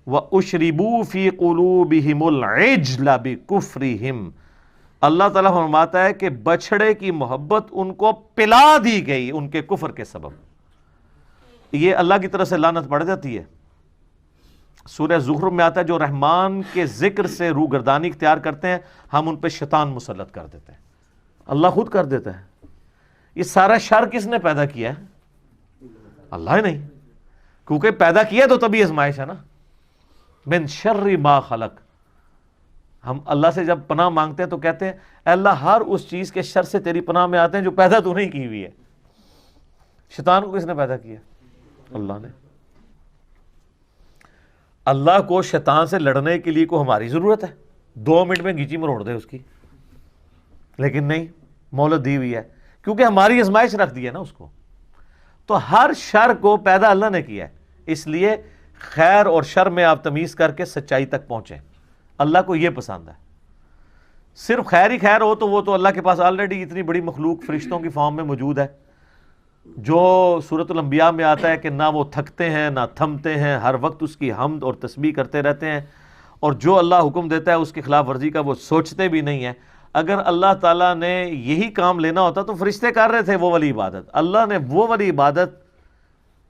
وَأُشْرِبُوا فِي قُلُوبِهِمُ الْعِجْلَ بِكُفْرِهِمْ، اللہ تعالیٰ فرماتا ہے کہ بچھڑے کی محبت ان کو پلا دی گئی ان کے کفر کے سبب۔ یہ اللہ کی طرف سے لعنت پڑ جاتی ہے۔ سورہ زخرف میں آتا ہے جو رحمان کے ذکر سے روگردانی اختیار کرتے ہیں ہم ان پہ شیطان مسلط کر دیتے ہیں۔ اللہ خود کر دیتا ہے۔ یہ سارا شر کس نے پیدا کیا ہے؟ اللہ ہی نہیں، کیونکہ پیدا کیا تو تبھی آزمائش ہے نا۔ من شر ما خلق، ہم اللہ سے جب پناہ مانگتے ہیں تو کہتے ہیں اے اللہ ہر اس چیز کے شر سے تیری پناہ میں آتے ہیں جو پیدا تو نہیں کی ہوئی ہے۔ شیطان کو کس نے پیدا کیا؟ اللہ نے۔ اللہ کو شیطان سے لڑنے کے لیے کو ہماری ضرورت ہے؟ 2 منٹ میں گیچی مروڑ دے اس کی، لیکن نہیں، مہلت دی ہوئی ہے کیونکہ ہماری آزمائش رکھ دی ہے نا اس کو۔ تو ہر شر کو پیدا اللہ نے کیا ہے، اس لیے خیر اور شر میں آپ تمیز کر کے سچائی تک پہنچیں۔ اللہ کو یہ پسند ہے۔ صرف خیر ہی خیر ہو تو وہ تو اللہ کے پاس آلریڈی اتنی بڑی مخلوق فرشتوں کی فارم میں موجود ہے، جو سورۃ الانبیاء میں آتا ہے کہ نہ وہ تھکتے ہیں نہ تھمتے ہیں، ہر وقت اس کی حمد اور تسبیح کرتے رہتے ہیں، اور جو اللہ حکم دیتا ہے اس کی خلاف ورزی کا وہ سوچتے بھی نہیں ہیں۔ اگر اللہ تعالیٰ نے یہی کام لینا ہوتا تو فرشتے کر رہے تھے وہ والی عبادت۔ اللہ نے وہ والی عبادت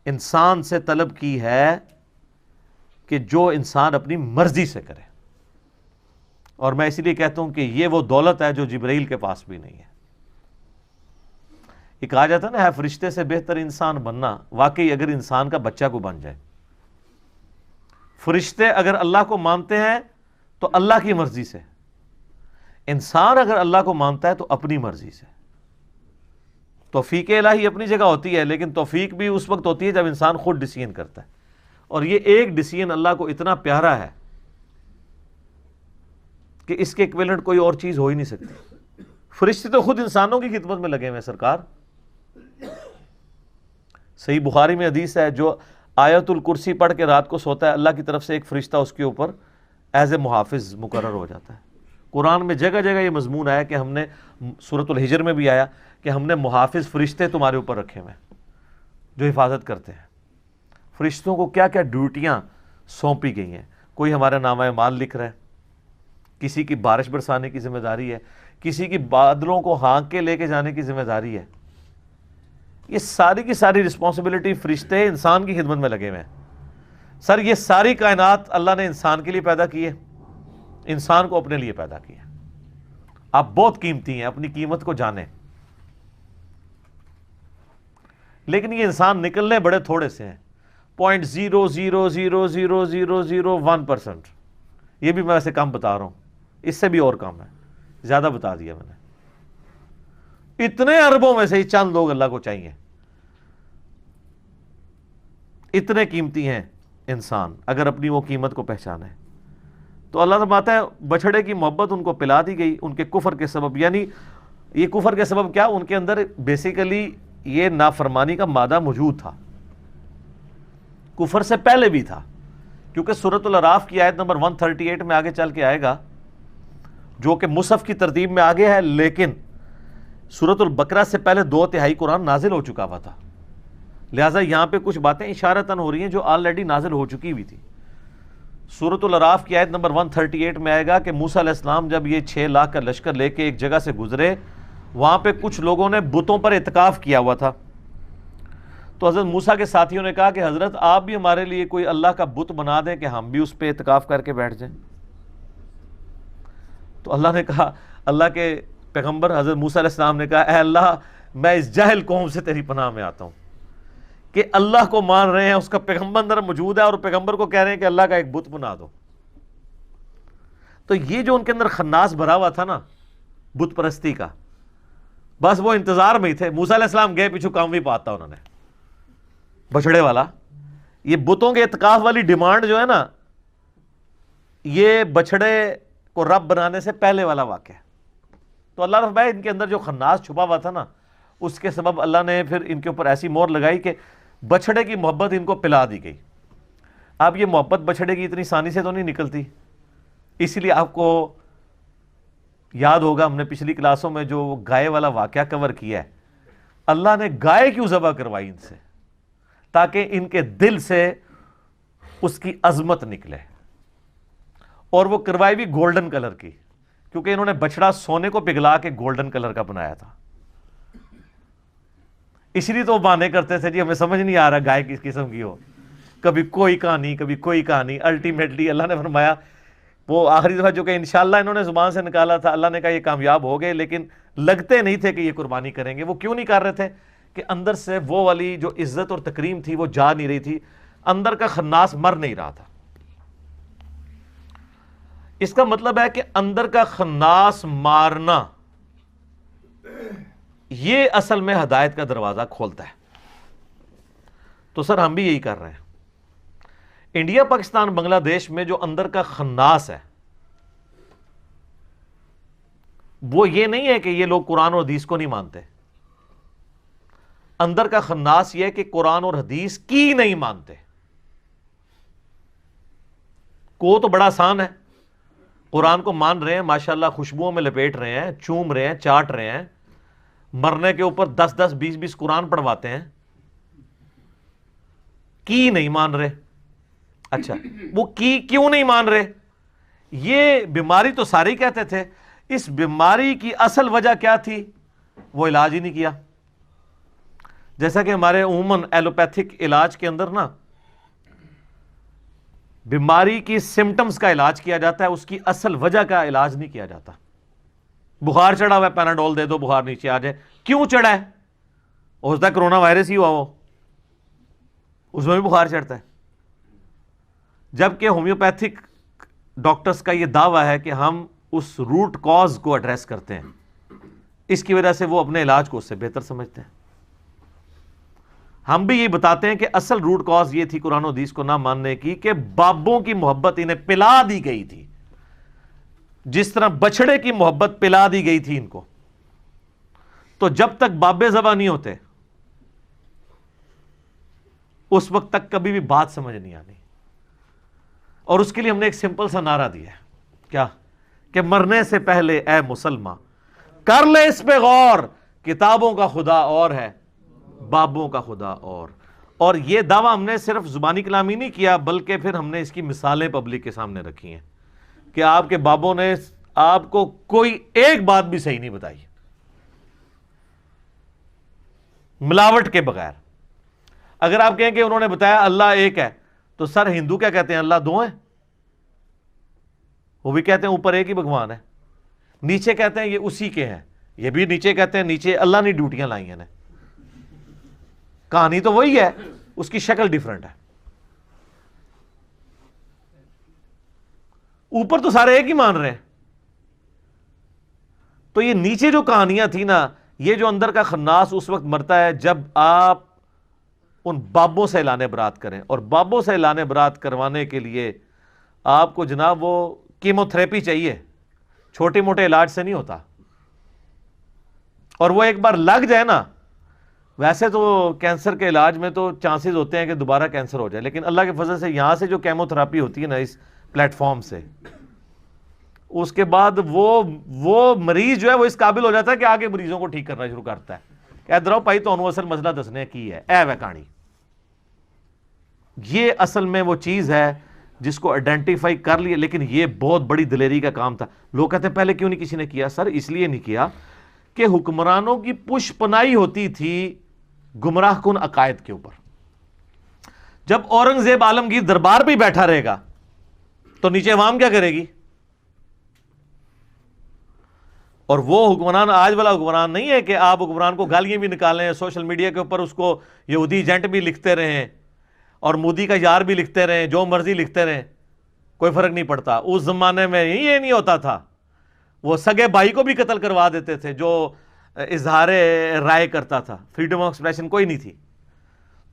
انسان سے طلب کی ہے کہ جو انسان اپنی مرضی سے کرے، اور میں اسی لیے کہتا ہوں کہ یہ وہ دولت ہے جو جبرائیل کے پاس بھی نہیں ہے۔ یہ کہا جاتا ہے نا ہے فرشتے سے بہتر انسان بننا، واقعی اگر انسان کا بچہ کو بن جائے۔ فرشتے اگر اللہ کو مانتے ہیں تو اللہ کی مرضی سے، انسان اگر اللہ کو مانتا ہے تو اپنی مرضی سے۔ توفیق الہی اپنی جگہ ہوتی ہے، لیکن توفیق بھی اس وقت ہوتی ہے جب انسان خود ڈیسیژن کرتا ہے، اور یہ ایک ڈیسیژن اللہ کو اتنا پیارا ہے کہ اس کے ایکویلنٹ کوئی اور چیز ہو ہی نہیں سکتی۔ فرشتے تو خود انسانوں کی خدمت میں لگے ہوئے ہیں سرکار۔ صحیح بخاری میں حدیث ہے جو آیت الکرسی پڑھ کے رات کو سوتا ہے اللہ کی طرف سے ایک فرشتہ اس کے اوپر ایز اے محافظ مقرر ہو جاتا ہے۔ قرآن میں جگہ جگہ یہ مضمون آیا کہ ہم نے، سورۃ الحجر میں بھی آیا کہ ہم نے محافظ فرشتے تمہارے اوپر رکھے ہوئے ہیں جو حفاظت کرتے ہیں۔ فرشتوں کو کیا کیا ڈیوٹیاں سونپی گئی ہیں۔ کوئی ہمارا نامہ اعمال لکھ رہا ہے، کسی کی بارش برسانے کی ذمہ داری ہے، کسی کی بادلوں کو ہانک کے لے کے جانے کی ذمہ داری ہے۔ یہ ساری کی ساری رسپانسبلٹی فرشتے انسان کی خدمت میں لگے ہوئے ہیں۔ سر یہ ساری کائنات اللہ نے انسان کے لیے پیدا کی ہے، انسان کو اپنے لیے پیدا کیا۔ آپ بہت قیمتی ہیں، اپنی قیمت کو جانیں، لیکن یہ انسان نکلنے بڑے تھوڑے سے ہیں، 0.0000001%۔ یہ بھی میں ویسے کم بتا رہا ہوں، اس سے بھی اور کم ہے، زیادہ بتا دیا میں نے۔ اتنے اربوں میں سے ہی چند لوگ اللہ کو چاہیے۔ اتنے قیمتی ہیں انسان اگر اپنی وہ قیمت کو پہچانے۔ تو اللہ فرماتا ہے بچھڑے کی محبت ان کو پلا دی گئی ان کے کفر کے سبب۔ یعنی یہ کفر کے سبب کیا؟ ان کے اندر بیسیکلی یہ نافرمانی کا مادہ موجود تھا، کفر سے پہلے بھی تھا، کیونکہ سورۃ الاعراف کی آیت نمبر 138 میں آگے چل کے آئے گا، جو کہ مصحف کی ترتیب میں آگے ہے، لیکن سورۃ البقرہ سے پہلے 2/3 قرآن نازل ہو چکا ہوا تھا، لہٰذا یہاں پہ کچھ باتیں اشارتاً ہو رہی ہیں جو آلریڈی نازل ہو چکی ہوئی تھی۔ سورۃ الاعراف کی آیت نمبر 138 میں آئے گا کہ موسیٰ علیہ السلام جب یہ 6 لاکھ کا لشکر لے کے ایک جگہ سے گزرے، وہاں پہ کچھ لوگوں نے بتوں پر اعتکاف کیا ہوا تھا، تو حضرت موسیٰ کے ساتھیوں نے کہا کہ حضرت آپ بھی ہمارے لیے کوئی اللہ کا بت بنا دیں کہ ہم بھی اس پہ اعتکاف کر کے بیٹھ جائیں۔ تو اللہ نے کہا، اللہ کے پیغمبر حضرت موسیٰ علیہ السلام نے کہا اے اللہ میں اس جاہل قوم سے تیری پناہ میں آتا ہوں کہ اللہ کو مان رہے ہیں، اس کا پیغمبر اندر موجود ہے، اور پیغمبر کو کہہ رہے ہیں کہ اللہ کا ایک بت بنا دو۔ تو یہ جو ان کے اندر خناس بھرا ہوا تھا نا بت پرستی کا، بس وہ انتظار میں ہی تھے۔ موسیٰ علیہ السلام گئے پیچھو کام بھی پاتا انہوں نے بچڑے والا۔ یہ بتوں کے اعتکاف والی ڈیمانڈ جو ہے نا، یہ بچڑے کو رب بنانے سے پہلے والا واقعہ ہے۔ تو اللہ رب ان کے اندر جو خناس چھپا ہوا تھا نا، اس کے سبب اللہ نے پھر ان کے اوپر ایسی مہر لگائی کہ بچڑے کی محبت ان کو پلا دی گئی۔ اب یہ محبت بچڑے کی اتنی آسانی سے تو نہیں نکلتی، اسی لیے آپ کو یاد ہوگا ہم نے پچھلی کلاسوں میں جو گائے والا واقعہ کور کیا ہے، اللہ نے گائے کیوں ذبح کروائی ان سے؟ تاکہ ان کے دل سے اس کی عظمت نکلے، اور وہ کروائی بھی گولڈن کلر کی، کیونکہ انہوں نے بچڑا سونے کو پگھلا کے گولڈن کلر کا بنایا تھا. اس لیے تو وہ بہانے کرتے تھے جی ہمیں سمجھ نہیں آ رہا گائے کس قسم کی ہو، کبھی کوئی کہانی کبھی کوئی کہانی. الٹیمیٹلی اللہ نے فرمایا، وہ آخری دفعہ جو کہ انشاءاللہ انہوں نے زبان سے نکالا تھا، اللہ نے کہا یہ کامیاب ہو گئے، لیکن لگتے نہیں تھے کہ یہ قربانی کریں گے. وہ کیوں نہیں کر رہے تھے؟ کہ اندر سے وہ والی جو عزت اور تکریم تھی وہ جا نہیں رہی تھی، اندر کا خناس مر نہیں رہا تھا. اس کا مطلب ہے کہ اندر کا خناس مارنا یہ اصل میں ہدایت کا دروازہ کھولتا ہے. تو سر ہم بھی یہی کر رہے ہیں. انڈیا پاکستان بنگلہ دیش میں جو اندر کا خناس ہے وہ یہ نہیں ہے کہ یہ لوگ قرآن اور حدیث کو نہیں مانتے. اندر کا خناس یہ ہے کہ قرآن اور حدیث کی نہیں مانتے. کو تو بڑا آسان ہے، قرآن کو مان رہے ہیں ماشاءاللہ، خوشبوؤں میں لپیٹ رہے ہیں، چوم رہے ہیں، چاٹ رہے ہیں، مرنے کے اوپر 10 20 قرآن پڑھواتے ہیں، کی نہیں مان رہے. اچھا وہ کی کیوں نہیں مان رہے؟ یہ بیماری تو سارے کہتے تھے، اس بیماری کی اصل وجہ کیا تھی؟ وہ علاج ہی نہیں کیا. جیسا کہ ہمارے عموماً ایلوپیتھک علاج کے اندر نا بیماری کی سمٹمز کا علاج کیا جاتا ہے، اس کی اصل وجہ کا علاج نہیں کیا جاتا. بخار چڑھا ہوا ہے، پیناڈول دے دو بخار نیچے آ جائے. کیوں چڑھا ہے؟ ہو سکتا ہے کرونا وائرس ہی ہوا وہ، اس میں بھی بخار چڑھتا ہے. جبکہ ہومیوپیتھک ڈاکٹرز کا یہ دعویٰ ہے کہ ہم اس روٹ کاز کو ایڈریس کرتے ہیں، اس کی وجہ سے وہ اپنے علاج کو اس سے بہتر سمجھتے ہیں. ہم بھی یہ بتاتے ہیں کہ اصل روٹ کاز یہ تھی قرآن و حدیث کو نہ ماننے کی کہ بابوں کی محبت انہیں پلا دی گئی تھی، جس طرح بچڑے کی محبت پلا دی گئی تھی ان کو. تو جب تک بابے ذبح نہیں ہوتے اس وقت تک کبھی بھی بات سمجھ نہیں آنی. اور اس کے لیے ہم نے ایک سمپل سا نعرہ دیا ہے، کیا؟ کہ مرنے سے پہلے اے مسلمان کر لے اس پہ غور، کتابوں کا خدا اور ہے، بابوں کا خدا اور یہ دعویٰ ہم نے صرف زبانی کلامی نہیں کیا، بلکہ پھر ہم نے اس کی مثالیں پبلک کے سامنے رکھی ہیں کہ آپ کے بابوں نے آپ کو کوئی ایک بات بھی صحیح نہیں بتائی ملاوٹ کے بغیر. اگر آپ کہیں کہ انہوں نے بتایا اللہ ایک ہے، تو سر ہندو کیا کہتے ہیں؟ اللہ دو ہیں. وہ بھی کہتے ہیں اوپر ایک ہی بھگوان ہے، نیچے کہتے ہیں یہ اسی کے ہیں، یہ بھی نیچے کہتے ہیں نیچے اللہ نے ڈیوٹیاں لائی ہیں. کہانی تو وہی ہے، اس کی شکل ڈیفرنٹ ہے. اوپر تو سارے ایک ہی مان رہے ہیں. تو یہ نیچے جو کہانیاں تھیں نا، یہ جو اندر کا خناس اس وقت مرتا ہے جب آپ ان بابوں سے اعلان برات کریں. اور بابوں سے اعلان برات کروانے کے لیے آپ کو جناب وہ کیمو تھراپی چاہیے، چھوٹے موٹے علاج سے نہیں ہوتا. اور وہ ایک بار لگ جائے نا، ویسے تو کینسر کے علاج میں تو چانسز ہوتے ہیں کہ دوبارہ کینسر ہو جائے، لیکن اللہ کے فضل سے یہاں سے جو کیمو تھراپی ہوتی ہے نا اس پلیٹ فارم سے، اس کے بعد وہ مریض جو ہے وہ اس قابل ہو جاتا ہے کہ آگے مریضوں کو ٹھیک کرنا شروع کرتا ہے کہ ادھر آؤ بھائی تو اصل مسئلہ دسنے کی ہے اے کہانی. یہ اصل میں وہ چیز ہے جس کو آئیڈینٹیفائی کر لیے. لیکن یہ بہت بڑی دلیری کا کام تھا. لوگ کہتے ہیں پہلے کیوں نہیں کسی نے کیا؟ سر اس لیے نہیں کیا کہ حکمرانوں کی پش پناہی ہوتی تھی گمراہ کن عقائد کے اوپر. جب اورنگزیب عالمگیر دربار پہ بیٹھا رہے گا تو نیچے عوام کیا کرے گی؟ اور وہ حکمران آج والا حکمران نہیں ہے کہ آپ حکمران کو گالیاں بھی نکالیں، سوشل میڈیا کے اوپر اس کو یہودی ایجنٹ بھی لکھتے رہیں اور مودی کا یار بھی لکھتے رہیں، جو مرضی لکھتے رہیں، کوئی فرق نہیں پڑتا. اس زمانے میں یہ نہیں ہوتا تھا. وہ سگے بھائی کو بھی قتل کروا دیتے تھے جو اظہار رائے کرتا تھا. فریڈم آف ایکسپریشن کوئی نہیں تھی.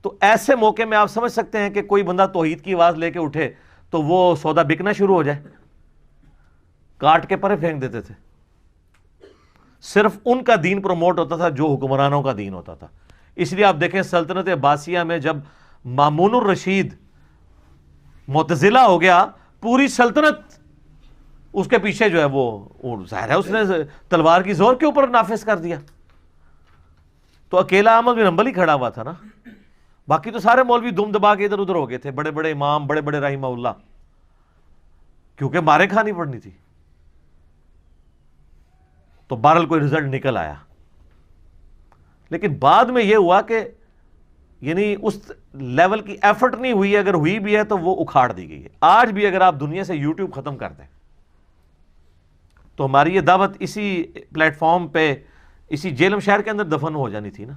تو ایسے موقع میں آپ سمجھ سکتے ہیں کہ کوئی بندہ توحید کی آواز لے کے اٹھے تو وہ سودا بکنا شروع ہو جائے. کاٹ کے پرے پھینک دیتے تھے. صرف ان کا دین پروموٹ ہوتا تھا جو حکمرانوں کا دین ہوتا تھا. اس لیے آپ دیکھیں سلطنت عباسیہ میں جب مامون الرشید معتزلہ ہو گیا، پوری سلطنت اس کے پیچھے جو ہے وہ ظاہر ہے اس نے تلوار کی زور کے اوپر نافذ کر دیا. تو اکیلا احمد بن حنبل ہی کھڑا ہوا تھا نا. باقی تو سارے مولوی دم دبا کے ادھر ادھر ہو گئے تھے، بڑے بڑے امام، بڑے بڑے رحمہ اللہ، کیونکہ مارے کھانی پڑنی تھی. تو بہرحال کوئی رزلٹ نکل آیا. لیکن بعد میں یہ ہوا کہ یعنی اس لیول کی ایفرٹ نہیں ہوئی، اگر ہوئی بھی ہے تو وہ اکھاڑ دی گئی ہے. آج بھی اگر آپ دنیا سے یوٹیوب ختم کر دیں تو ہماری یہ دعوت اسی پلیٹ فارم پہ اسی جیلم شہر کے اندر دفن ہو جانی تھی نا.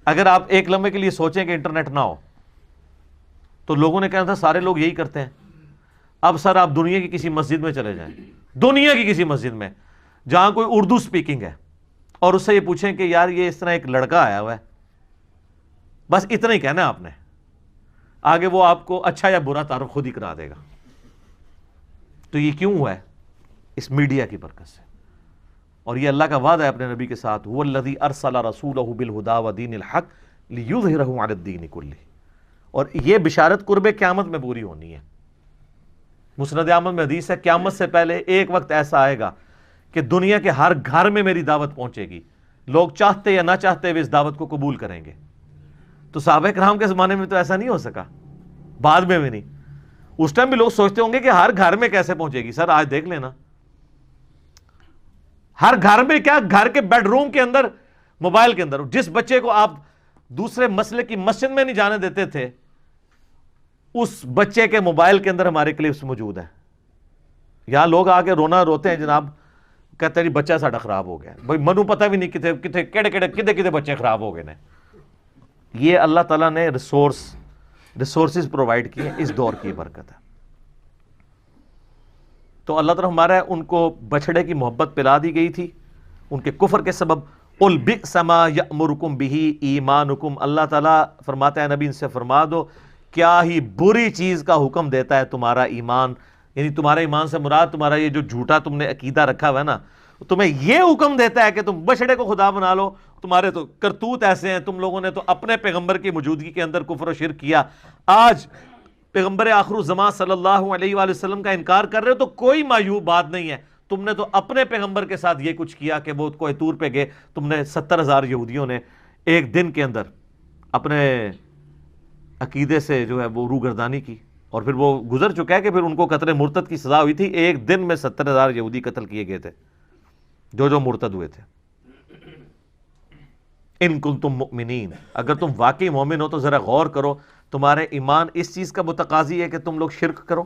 اگر آپ ایک لمحے کے لیے سوچیں کہ انٹرنیٹ نہ ہو تو لوگوں نے کہا تھا سارے لوگ یہی کرتے ہیں. اب سر آپ دنیا کی کسی مسجد میں چلے جائیں، دنیا کی کسی مسجد میں جہاں کوئی اردو سپیکنگ ہے، اور اس سے یہ پوچھیں کہ یار یہ اس طرح ایک لڑکا آیا ہوا ہے، بس اتنا ہی کہنا ہے آپ نے، آگے وہ آپ کو اچھا یا برا تعارف خود ہی کرا دے گا. تو یہ کیوں ہوا ہے؟ اس میڈیا کی برکت سے. اور یہ اللہ کا وعدہ ہے اپنے نبی کے ساتھ، هو الذی ارسل رسولہ بالہدی ودین الحق لیظہرہ علی الدین کلہ. اور یہ بشارت قرب قیامت میں پوری ہونی ہے. مسند احمد میں حدیث ہے، قیامت سے پہلے ایک وقت ایسا آئے گا کہ دنیا کے ہر گھر میں میری دعوت پہنچے گی، لوگ چاہتے یا نہ چاہتے ہوئے اس دعوت کو قبول کریں گے. تو صحابہ کرام کے زمانے میں تو ایسا نہیں ہو سکا، بعد میں بھی نہیں. اس ٹائم بھی لوگ سوچتے ہوں گے کہ ہر گھر میں کیسے پہنچے گی. سر آج دیکھ لینا، ہر گھر میں کیا، گھر کے بیڈ روم کے اندر، موبائل کے اندر. جس بچے کو آپ دوسرے مسئلے کی مسجد میں نہیں جانے دیتے تھے، اس بچے کے موبائل کے اندر ہمارے کلپس موجود ہیں. یہاں لوگ آ کے رونا روتے ہیں جناب، کہتے ہیں بچہ ساڈا خراب ہو گیا. بھائی منو پتہ بھی نہیں کتے کہڑے بچے خراب ہو گئے نے. یہ اللہ تعالیٰ نے ریسورسز پرووائڈ کیے، اس دور کی برکت ہے. تو اللہ تعالیٰ ہمارا ان کو بچڑے کی محبت پلا دی گئی تھی ان کے کفر کے سبب. قُلْ بِئْسَ مَا يَأْمُرُكُمْ بِهِ ایمانکم. اللہ تعالیٰ فرماتا ہے نبی ان سے فرما دو کیا ہی بری چیز کا حکم دیتا ہے تمہارا ایمان. یعنی تمہارا ایمان سے مراد تمہارا یہ جو جھوٹا تم نے عقیدہ رکھا ہوا ہے نا، تمہیں یہ حکم دیتا ہے کہ تم بچڑے کو خدا بنا لو. تمہارے تو کرتوت ایسے ہیں، تم لوگوں نے تو اپنے پیغمبر کی موجودگی کے اندر کفر و شرک کیا. آج پیغمبر آخر الزمان صلی اللہ علیہ وآلہ وسلم کا انکار کر رہے ہو تو کوئی معیوب بات نہیں ہے. تم نے تو اپنے پیغمبر کے ساتھ یہ کچھ کیا کہ وہ کوہ طور پہ گئے، تم نے 70,000 یہودیوں نے ایک دن کے اندر اپنے عقیدے سے جو ہے وہ روگردانی کی، اور پھر وہ گزر چکا ہے کہ پھر ان کو قتل مرتد کی سزا ہوئی تھی. ایک دن میں 70,000 یہودی قتل کیے گئے تھے جو مرتد ہوئے تھے. ان کنتم مؤمنین، اگر تم واقعی مومن ہو تو ذرا غور کرو، تمہارے ایمان اس چیز کا متقاضی ہے کہ تم لوگ شرک کرو؟